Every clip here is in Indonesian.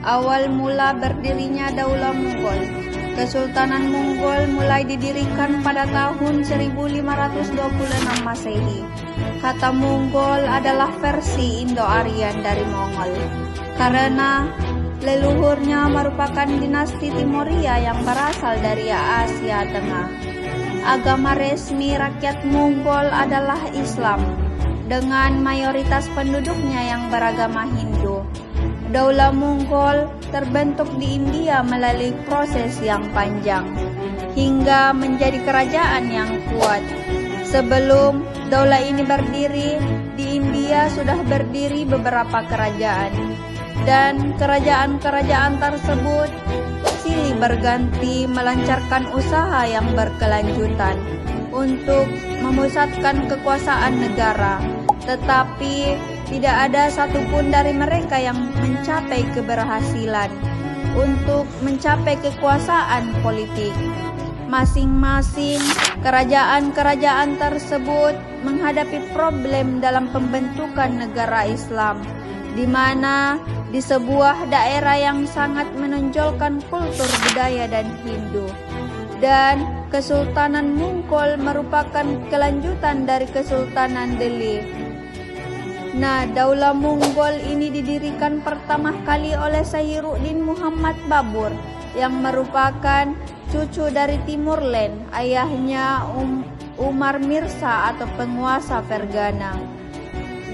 Awal mula berdirinya Daulah Mughal. Kesultanan Mongol mulai didirikan pada tahun 1526 Masehi. Kata Mongol adalah versi Indo-Aryan dari Mongol, karena leluhurnya merupakan dinasti Timoria yang berasal dari Asia Tengah. Agama resmi rakyat Mongol adalah Islam, dengan mayoritas penduduknya yang beragama Hindu. Daulah Mongol terbentuk di India melalui proses yang panjang, hingga menjadi kerajaan yang kuat. Sebelum daulah ini berdiri, di India sudah berdiri beberapa kerajaan, dan kerajaan-kerajaan tersebut silih berganti melancarkan usaha yang berkelanjutan untuk memusatkan kekuasaan negara. Tetapi tidak ada satupun dari mereka yang mencapai keberhasilan untuk mencapai kekuasaan politik. Masing-masing kerajaan-kerajaan tersebut menghadapi problem dalam pembentukan negara Islam, di mana di sebuah daerah yang sangat menonjolkan kultur budaya dan Hindu. Dan Kesultanan Mongol merupakan kelanjutan dari Kesultanan Delhi. Nah, Daulah Mongol ini didirikan pertama kali oleh Sahiruddin Muhammad Babur, yang merupakan cucu dari Timurlen, ayahnya Umar Mirza atau penguasa Fergana.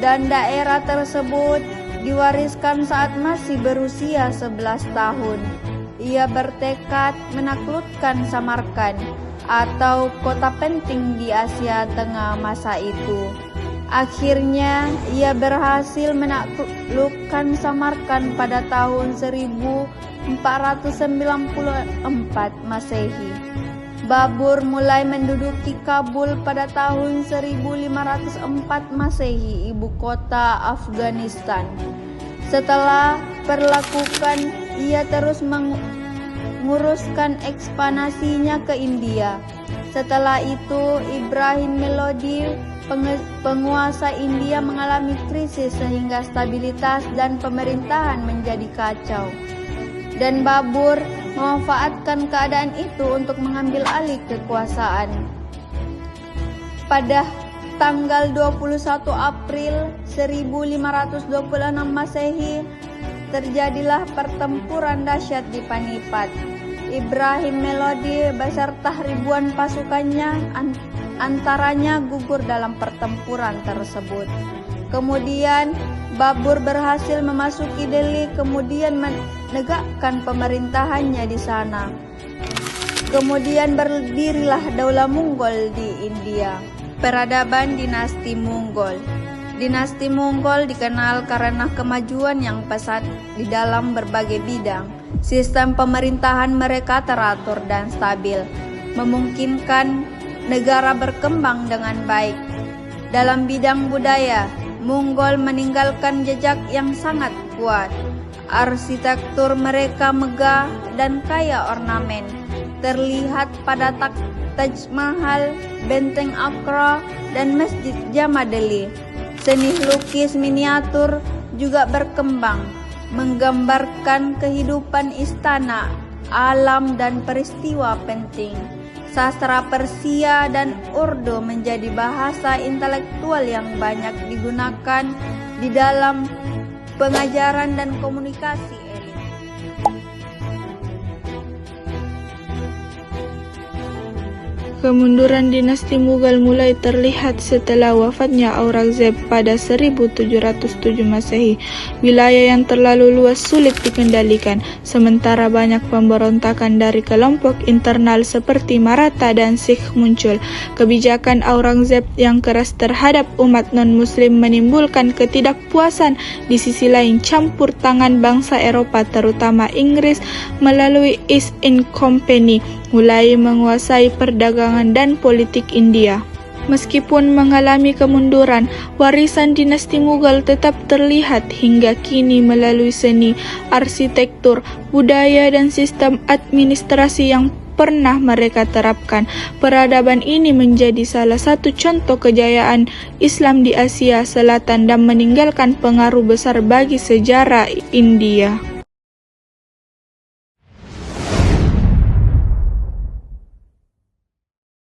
Dan daerah tersebut diwariskan saat masih berusia 11 tahun. Ia bertekad menaklukkan Samarkand atau kota penting di Asia Tengah masa itu. Akhirnya ia berhasil menaklukkan Samarkand pada tahun 1494 Masehi. Babur mulai menduduki Kabul pada tahun 1504 Masehi, ibu kota Afghanistan. Setelah perlakukan, ia terus menguruskan ekspansinya ke India. Setelah itu, Ibrahim Lodi, penguasa India, mengalami krisis sehingga stabilitas dan pemerintahan menjadi kacau. Dan Babur memanfaatkan keadaan itu untuk mengambil alih kekuasaan. Pada tanggal 21 April 1526 Masehi, terjadilah pertempuran dahsyat di Panipat. Ibrahim Lodi beserta ribuan pasukannya antaranya gugur dalam pertempuran tersebut. Kemudian Babur berhasil memasuki Delhi, kemudian menegakkan pemerintahannya di sana. Kemudian berdirilah Daulah Mughal di India. Peradaban dinasti Mughal. Dinasti Mughal dikenal karena kemajuan yang pesat di dalam berbagai bidang. Sistem pemerintahan mereka teratur dan stabil, memungkinkan negara berkembang dengan baik. Dalam bidang budaya, Mughal meninggalkan jejak yang sangat kuat. Arsitektur mereka megah dan kaya ornamen, terlihat pada Taj Mahal, Benteng Agra, dan Masjid Jama Delhi. Seni lukis miniatur juga berkembang, menggambarkan kehidupan istana, alam, dan peristiwa penting. Sastra Persia dan Urdu menjadi bahasa intelektual yang banyak digunakan di dalam pengajaran dan komunikasi elit. Kemunduran dinasti Mughal mulai terlihat setelah wafatnya Aurangzeb pada 1707 Masehi. Wilayah yang terlalu luas sulit dikendalikan, sementara banyak pemberontakan dari kelompok internal seperti Maratha dan Sikh muncul. Kebijakan Aurangzeb yang keras terhadap umat non-muslim menimbulkan ketidakpuasan. Di sisi lain, campur tangan bangsa Eropa terutama Inggris melalui East India Company mulai menguasai perdagangan dan politik India. Meskipun mengalami kemunduran, warisan dinasti Mughal tetap terlihat hingga kini melalui seni, arsitektur, budaya, dan sistem administrasi yang pernah mereka terapkan. Peradaban ini menjadi salah satu contoh kejayaan Islam di Asia Selatan dan meninggalkan pengaruh besar bagi sejarah India.